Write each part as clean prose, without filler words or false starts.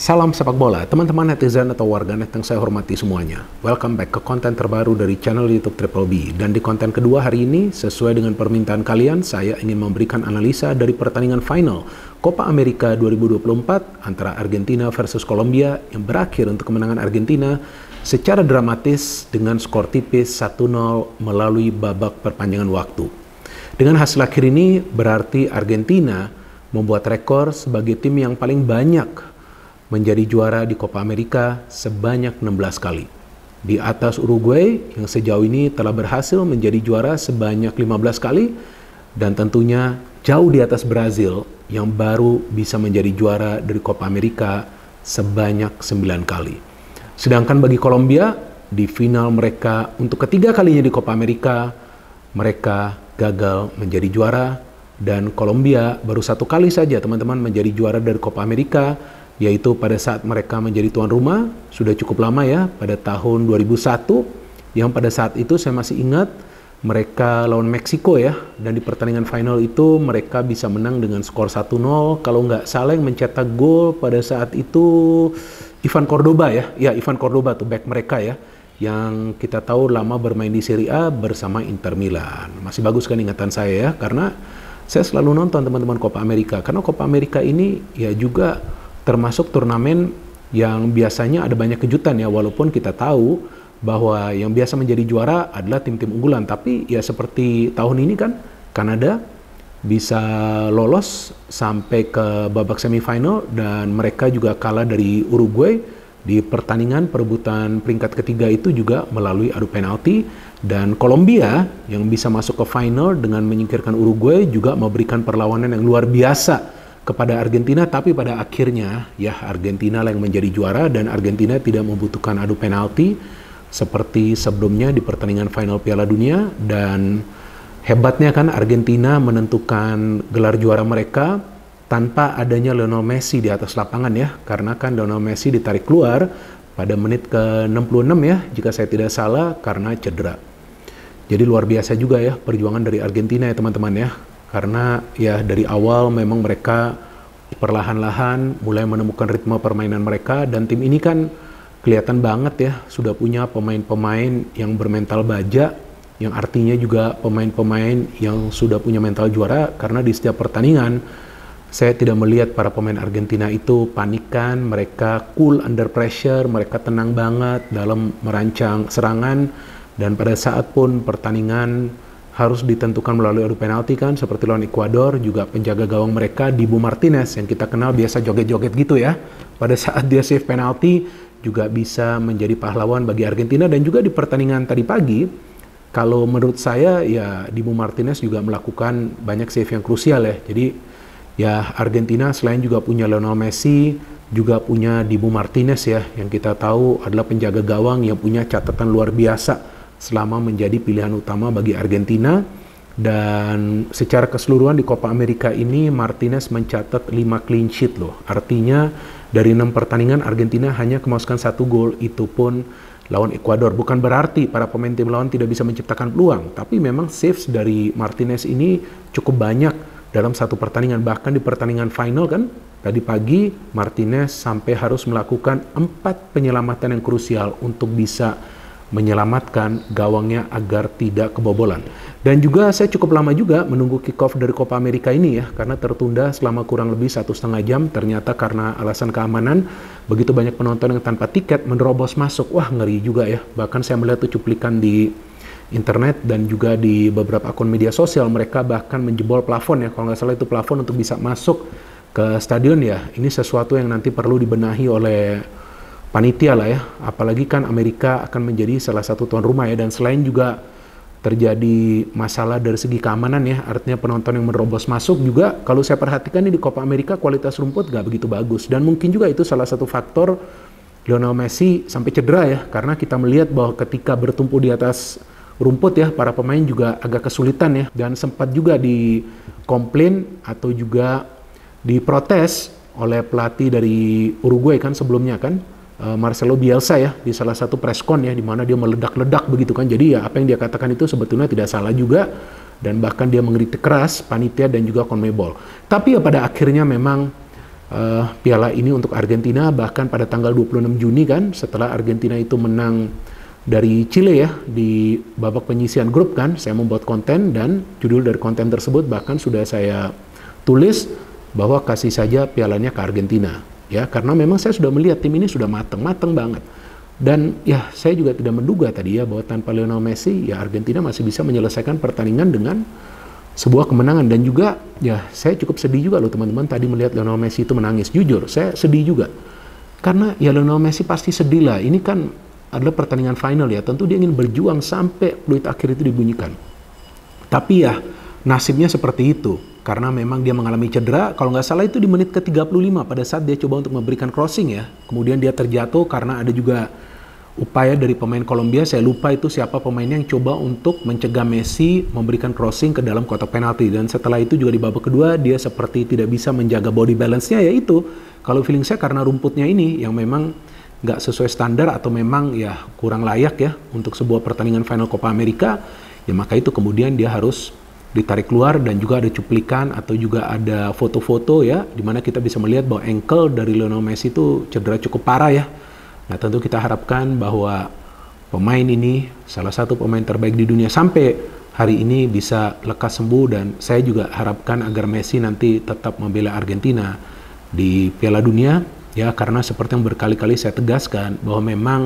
Salam sepak bola, teman-teman netizen atau warganet yang saya hormati semuanya. Welcome back ke konten terbaru dari channel YouTube Triple B. Dan di konten kedua hari ini, sesuai dengan permintaan kalian, saya ingin memberikan analisa dari pertandingan final Copa America 2024 antara Argentina versus Kolombia yang berakhir untuk kemenangan Argentina secara dramatis dengan skor tipis 1-0 melalui babak perpanjangan waktu. Dengan hasil akhir ini, berarti Argentina membuat rekor sebagai tim yang paling banyak menjadi juara di Copa America sebanyak 16 kali. Di atas Uruguay yang sejauh ini telah berhasil menjadi juara sebanyak 15 kali dan tentunya jauh di atas Brazil yang baru bisa menjadi juara dari Copa America sebanyak 9 kali. Sedangkan bagi Kolombia, di final mereka untuk ketiga kalinya di Copa America, mereka gagal menjadi juara dan Kolombia baru satu kali saja teman-teman menjadi juara dari Copa America, yaitu pada saat mereka menjadi tuan rumah, sudah cukup lama ya, pada tahun 2001, yang pada saat itu saya masih ingat, mereka lawan Meksiko ya, dan di pertandingan final itu mereka bisa menang dengan skor 1-0, kalau nggak salah yang mencetak gol pada saat itu Ivan Cordoba ya, Ivan Cordoba tuh back mereka ya, yang kita tahu lama bermain di Serie A bersama Inter Milan. Masih bagus kan ingatan saya ya, karena saya selalu nonton teman-teman Copa America, karena Copa America ini ya juga termasuk turnamen yang biasanya ada banyak kejutan ya, walaupun kita tahu bahwa yang biasa menjadi juara adalah tim-tim unggulan, tapi ya seperti tahun ini kan Kanada bisa lolos sampai ke babak semifinal dan mereka juga kalah dari Uruguay di pertandingan perebutan peringkat ketiga itu juga melalui adu penalti, dan Kolombia yang bisa masuk ke final dengan menyingkirkan Uruguay juga memberikan perlawanan yang luar biasa kepada Argentina, tapi pada akhirnya ya Argentina yang menjadi juara dan Argentina tidak membutuhkan adu penalti seperti sebelumnya di pertandingan final Piala Dunia. Dan hebatnya kan Argentina menentukan gelar juara mereka tanpa adanya Lionel Messi di atas lapangan ya, karena kan Lionel Messi ditarik keluar pada menit ke-66 ya, jika saya tidak salah, karena cedera. Jadi luar biasa juga ya perjuangan dari Argentina ya teman-teman ya, karena ya dari awal memang mereka perlahan-lahan mulai menemukan ritme permainan mereka, dan tim ini kan kelihatan banget ya sudah punya pemain-pemain yang bermental baja, yang artinya juga pemain-pemain yang sudah punya mental juara, karena di setiap pertandingan saya tidak melihat para pemain Argentina itu panikan, mereka cool under pressure, mereka tenang banget dalam merancang serangan, dan pada saat pun pertandingan harus ditentukan melalui adu penalti kan, seperti lawan Ekuador, juga penjaga gawang mereka Dibu Martinez yang kita kenal biasa joget-joget gitu ya, pada saat dia save penalti juga bisa menjadi pahlawan bagi Argentina. Dan juga di pertandingan tadi pagi, kalau menurut saya ya Dibu Martinez juga melakukan banyak save yang krusial ya. Jadi ya Argentina selain juga punya Lionel Messi, juga punya Dibu Martinez ya, yang kita tahu adalah penjaga gawang yang punya catatan luar biasa selama menjadi pilihan utama bagi Argentina. Dan secara keseluruhan di Copa America ini Martinez mencatat 5 clean sheet loh. Artinya dari 6 pertandingan Argentina hanya kemasukan 1 gol, itu pun lawan Ekuador. Bukan berarti para pemain tim lawan tidak bisa menciptakan peluang, tapi memang saves dari Martinez ini cukup banyak dalam satu pertandingan. Bahkan di pertandingan final kan tadi pagi Martinez sampai harus melakukan 4 penyelamatan yang krusial untuk bisa menyelamatkan gawangnya agar tidak kebobolan. Dan juga saya cukup lama juga menunggu kick off dari Copa America ini ya, karena tertunda selama kurang lebih 1,5 jam, ternyata karena alasan keamanan begitu banyak penonton yang tanpa tiket menerobos masuk. Wah, ngeri juga ya, bahkan saya melihat tuh cuplikan di internet dan juga di beberapa akun media sosial, mereka bahkan menjebol plafon ya, kalau nggak salah itu plafon untuk bisa masuk ke stadion ya. Ini sesuatu yang nanti perlu dibenahi oleh panitia lah ya, apalagi kan Amerika akan menjadi salah satu tuan rumah ya, dan selain juga terjadi masalah dari segi keamanan ya, artinya penonton yang menerobos masuk juga, kalau saya perhatikan nih di Copa America kualitas rumput gak begitu bagus, dan mungkin juga itu salah satu faktor Lionel Messi sampai cedera ya, karena kita melihat bahwa ketika bertumpu di atas rumput ya, para pemain juga agak kesulitan ya, dan sempat juga dikomplain atau juga diprotes oleh pelatih dari Uruguay kan sebelumnya kan, Marcelo Bielsa ya, di salah satu preskon ya, di mana dia meledak-ledak begitu kan. Jadi ya apa yang dia katakan itu sebetulnya tidak salah juga, dan bahkan dia mengkritik keras panitia dan juga CONMEBOL. Tapi ya pada akhirnya memang piala ini untuk Argentina, bahkan pada tanggal 26 Juni kan, setelah Argentina itu menang dari Chile ya di babak penyisihan grup kan, saya membuat konten dan judul dari konten tersebut bahkan sudah saya tulis bahwa kasih saja pialanya ke Argentina ya, karena memang saya sudah melihat tim ini sudah mateng banget. Dan ya saya juga tidak menduga tadi ya bahwa tanpa Lionel Messi ya Argentina masih bisa menyelesaikan pertandingan dengan sebuah kemenangan. Dan juga ya saya cukup sedih juga loh teman-teman tadi melihat Lionel Messi itu menangis. Jujur saya sedih juga karena ya Lionel Messi pasti sedih lah, ini kan adalah pertandingan final ya, tentu dia ingin berjuang sampai peluit akhir itu dibunyikan. Tapi ya nasibnya seperti itu karena memang dia mengalami cedera, kalau nggak salah itu di menit ke-35 pada saat dia coba untuk memberikan crossing ya, kemudian dia terjatuh karena ada juga upaya dari pemain Kolombia, saya lupa itu siapa pemainnya yang coba untuk mencegah Messi memberikan crossing ke dalam kotak penalti. Dan setelah itu juga di babak kedua dia seperti tidak bisa menjaga body balance-nya, yaitu kalau feeling saya karena rumputnya ini yang memang nggak sesuai standar atau memang ya kurang layak ya untuk sebuah pertandingan final Copa America, ya maka itu kemudian dia harus ditarik keluar. Dan juga ada cuplikan atau juga ada foto-foto ya dimana kita bisa melihat bahwa ankle dari Lionel Messi itu cedera cukup parah ya. Nah tentu kita harapkan bahwa pemain ini salah satu pemain terbaik di dunia sampai hari ini bisa lekas sembuh, dan saya juga harapkan agar Messi nanti tetap membela Argentina di Piala Dunia ya, karena seperti yang berkali-kali saya tegaskan bahwa memang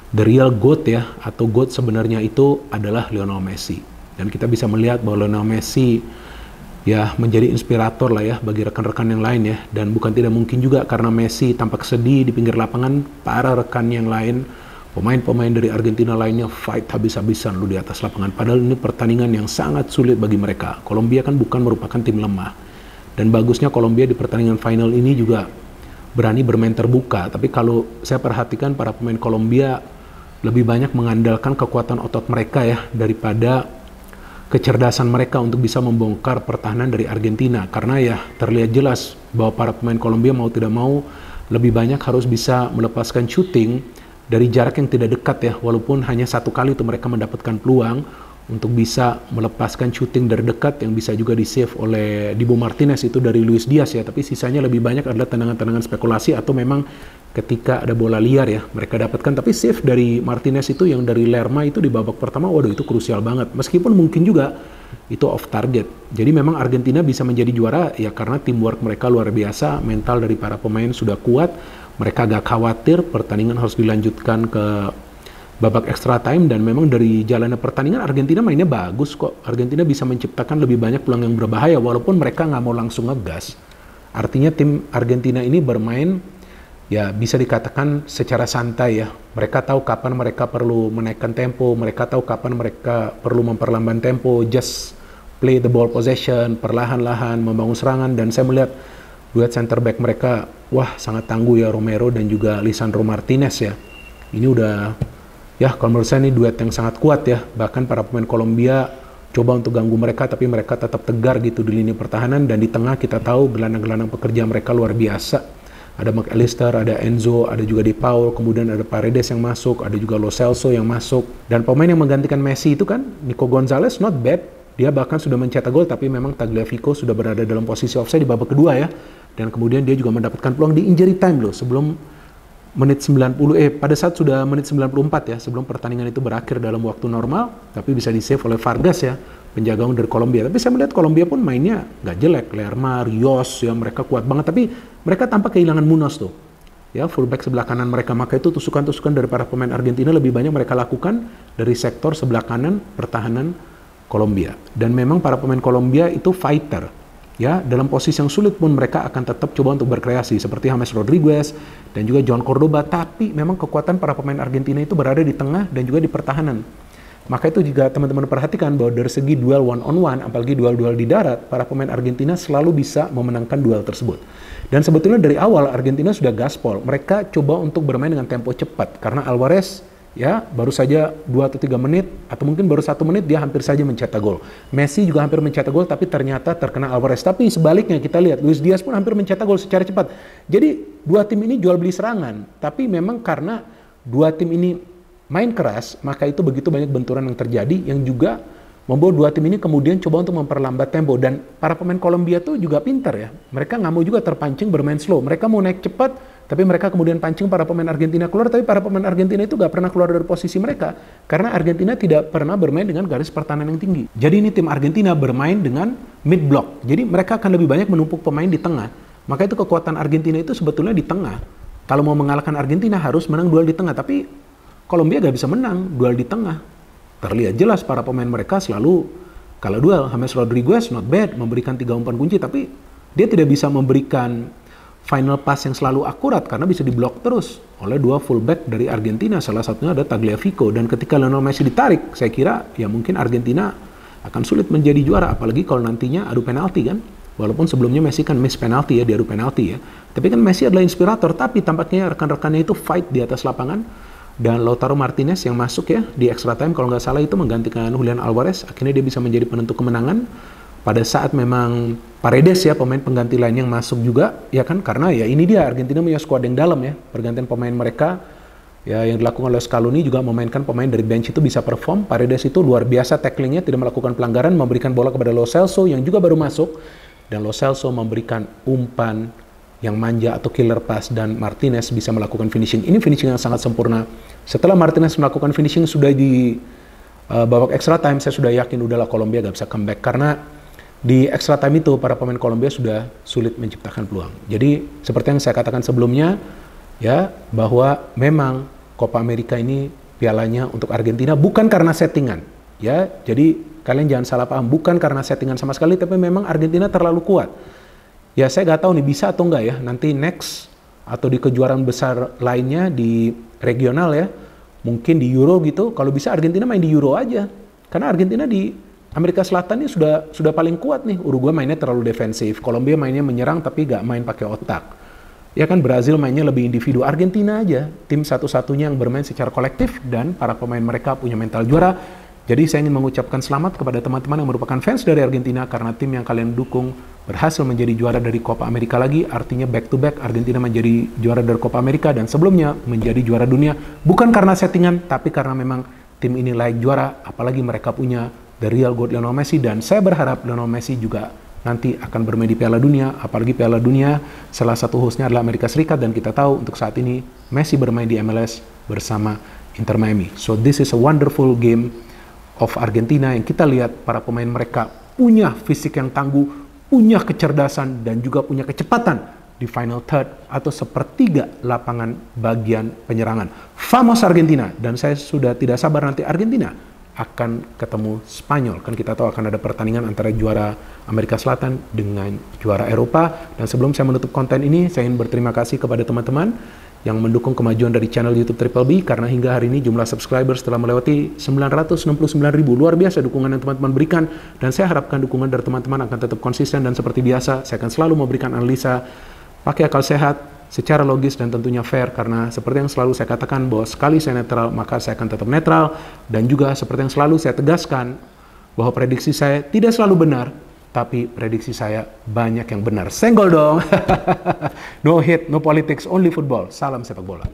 the real GOAT ya, atau GOAT sebenarnya itu adalah Lionel Messi. Dan kita bisa melihat bahwa Lionel Messi ya menjadi inspirator lah ya bagi rekan-rekan yang lain ya. Dan bukan tidak mungkin juga karena Messi tampak sedih di pinggir lapangan, para rekan yang lain, pemain-pemain dari Argentina lainnya fight habis-habisan lu di atas lapangan. Padahal ini pertandingan yang sangat sulit bagi mereka. Kolombia kan bukan merupakan tim lemah. Dan bagusnya Kolombia di pertandingan final ini juga berani bermain terbuka. Tapi kalau saya perhatikan para pemain Kolombia lebih banyak mengandalkan kekuatan otot mereka ya daripada kecerdasan mereka untuk bisa membongkar pertahanan dari Argentina. Karena ya terlihat jelas bahwa para pemain Kolombia mau tidak mau lebih banyak harus bisa melepaskan shooting dari jarak yang tidak dekat ya, walaupun hanya satu kali itu mereka mendapatkan peluang untuk bisa melepaskan shooting dari dekat yang bisa juga di-save oleh Dibu Martinez itu dari Luis Diaz ya. Tapi sisanya lebih banyak adalah tendangan-tendangan spekulasi atau memang ketika ada bola liar ya mereka dapatkan. Tapi save dari Martinez itu yang dari Lerma itu di babak pertama, waduh itu krusial banget, meskipun mungkin juga itu off target. Jadi memang Argentina bisa menjadi juara ya karena teamwork mereka luar biasa, mental dari para pemain sudah kuat, mereka agak khawatir pertandingan harus dilanjutkan ke babak extra time. Dan memang dari jalannya pertandingan Argentina mainnya bagus kok. Argentina bisa menciptakan lebih banyak peluang yang berbahaya walaupun mereka nggak mau langsung ngegas. Artinya tim Argentina ini bermain ya bisa dikatakan secara santai ya. Mereka tahu kapan mereka perlu menaikkan tempo, mereka tahu kapan mereka perlu memperlambat tempo, just play the ball possession, perlahan-lahan membangun serangan. Dan saya melihat duet center back mereka, wah sangat tangguh ya, Romero dan juga Lisandro Martinez ya. Ini udah, ya kalau menurut saya ini duet yang sangat kuat ya. Bahkan para pemain Kolombia coba untuk ganggu mereka, tapi mereka tetap tegar gitu di lini pertahanan. Dan di tengah kita tahu gelandang-gelandang pekerja mereka luar biasa. Ada McAllister, ada Enzo, ada juga De Paul, kemudian ada Paredes yang masuk, ada juga Lo Celso yang masuk. Dan pemain yang menggantikan Messi itu kan, Nico Gonzalez, not bad. Dia bahkan sudah mencetak gol, tapi memang Tagliafico sudah berada dalam posisi offside di babak kedua ya. Dan kemudian dia juga mendapatkan peluang di injury time loh, sebelum menit 90, pada saat sudah menit 94 ya, sebelum pertandingan itu berakhir dalam waktu normal, tapi bisa di-save oleh Vargas ya, penjaga gawang dari Kolombia. Tapi saya melihat Kolombia pun mainnya nggak jelek, Lerma, Rios ya, mereka kuat banget, tapi mereka tanpa kehilangan Munoz tuh. Ya, fullback sebelah kanan mereka, maka itu tusukan-tusukan dari para pemain Argentina lebih banyak mereka lakukan dari sektor sebelah kanan pertahanan Kolombia. Dan memang para pemain Kolombia itu fighter. Ya, dalam posisi yang sulit pun mereka akan tetap coba untuk berkreasi seperti James Rodriguez dan juga John Cordoba. Tapi memang kekuatan para pemain Argentina itu berada di tengah dan juga di pertahanan. Maka itu juga teman-teman perhatikan bahwa dari segi duel one on one, apalagi duel-duel di darat, para pemain Argentina selalu bisa memenangkan duel tersebut. Dan sebetulnya dari awal Argentina sudah gaspol. Mereka coba untuk bermain dengan tempo cepat karena Alvarez ya baru saja 2 atau 3 menit atau mungkin baru 1 menit dia hampir saja mencetak gol. Messi juga hampir mencetak gol tapi ternyata terkena Alvarez. Tapi sebaliknya kita lihat Luis Diaz pun hampir mencetak gol secara cepat. Jadi dua tim ini jual beli serangan. Tapi memang karena dua tim ini main keras, maka itu begitu banyak benturan yang terjadi yang juga membawa dua tim ini kemudian coba untuk memperlambat tempo. Dan para pemain Kolombia tuh juga pintar ya. Mereka nggak mau juga terpancing bermain slow. Mereka mau naik cepat, tapi mereka kemudian pancing para pemain Argentina keluar. Tapi para pemain Argentina itu nggak pernah keluar dari posisi mereka. Karena Argentina tidak pernah bermain dengan garis pertahanan yang tinggi. Jadi ini tim Argentina bermain dengan mid block. Jadi mereka akan lebih banyak menumpuk pemain di tengah. Maka itu kekuatan Argentina itu sebetulnya di tengah. Kalau mau mengalahkan Argentina harus menang duel di tengah. Tapi Kolombia nggak bisa menang duel di tengah. Terlihat jelas para pemain mereka selalu kalau duel. James Rodriguez not bad, memberikan 3 umpan kunci, tapi dia tidak bisa memberikan final pass yang selalu akurat karena bisa diblok terus oleh dua fullback dari Argentina. Salah satunya ada Tagliafico, dan ketika Lionel Messi ditarik, saya kira ya mungkin Argentina akan sulit menjadi juara, apalagi kalau nantinya adu penalti kan. Walaupun sebelumnya Messi kan miss penalti ya, di adu penalti ya. Tapi kan Messi adalah inspirator, tapi tampaknya rekan-rekannya itu fight di atas lapangan. Dan Lautaro Martinez yang masuk ya di extra time kalau nggak salah itu menggantikan Julian Alvarez. Akhirnya dia bisa menjadi penentu kemenangan pada saat memang Paredes ya pemain pengganti lain yang masuk juga ya kan, karena ya ini dia Argentina punya skuad yang dalam ya. Pergantian pemain mereka ya yang dilakukan oleh Scaloni juga memainkan pemain dari bench itu bisa perform. Paredes itu luar biasa tacklingnya, tidak melakukan pelanggaran, memberikan bola kepada Lo Celso yang juga baru masuk, dan Lo Celso memberikan umpan yang manja atau killer pass, dan Martinez bisa melakukan finishing. Ini finishing yang sangat sempurna. Setelah Martinez melakukan finishing sudah di babak extra time, saya sudah yakin udahlah Kolombia gak bisa comeback, karena di extra time itu para pemain Kolombia sudah sulit menciptakan peluang. Jadi seperti yang saya katakan sebelumnya ya, bahwa memang Copa America ini pialanya untuk Argentina bukan karena settingan ya. Jadi kalian jangan salah paham, bukan karena settingan sama sekali, tapi memang Argentina terlalu kuat. Ya saya nggak tahu nih bisa atau enggak ya nanti next atau di kejuaraan besar lainnya di regional ya, mungkin di Euro gitu. Kalau bisa Argentina main di Euro aja, karena Argentina di Amerika Selatan ini sudah paling kuat nih. Uruguay mainnya terlalu defensif, Kolombia mainnya menyerang tapi nggak main pakai otak. Ya kan, Brazil mainnya lebih individu. Argentina aja tim satu-satunya yang bermain secara kolektif dan para pemain mereka punya mental juara. Jadi saya ingin mengucapkan selamat kepada teman-teman yang merupakan fans dari Argentina, karena tim yang kalian dukung berhasil menjadi juara dari Copa America lagi. Artinya back to back Argentina menjadi juara dari Copa America dan sebelumnya menjadi juara dunia. Bukan karena settingan, tapi karena memang tim ini layak juara, apalagi mereka punya the real goat Lionel Messi. Dan saya berharap Lionel Messi juga nanti akan bermain di Piala Dunia, apalagi Piala Dunia salah satu hostnya adalah Amerika Serikat, dan kita tahu untuk saat ini Messi bermain di MLS bersama Inter Miami. So this is a wonderful game of Argentina yang kita lihat para pemain mereka punya fisik yang tangguh, punya kecerdasan, dan juga punya kecepatan di final third atau sepertiga lapangan bagian penyerangan. Vamos Argentina, dan saya sudah tidak sabar nanti Argentina akan ketemu Spanyol. Kan kita tahu akan ada pertandingan antara juara Amerika Selatan dengan juara Eropa. Dan sebelum saya menutup konten ini, saya ingin berterima kasih kepada teman-teman yang mendukung kemajuan dari channel YouTube Triple B, karena hingga hari ini jumlah subscribers telah melewati 969.000. Luar biasa dukungan yang teman-teman berikan, dan saya harapkan dukungan dari teman-teman akan tetap konsisten, dan seperti biasa saya akan selalu memberikan analisa pakai akal sehat, secara logis, dan tentunya fair, karena seperti yang selalu saya katakan bahwa sekali saya netral maka saya akan tetap netral, dan juga seperti yang selalu saya tegaskan bahwa prediksi saya tidak selalu benar, tapi prediksi saya banyak yang benar. Senggol dong. No hate, no politics, only football. Salam sepak bola.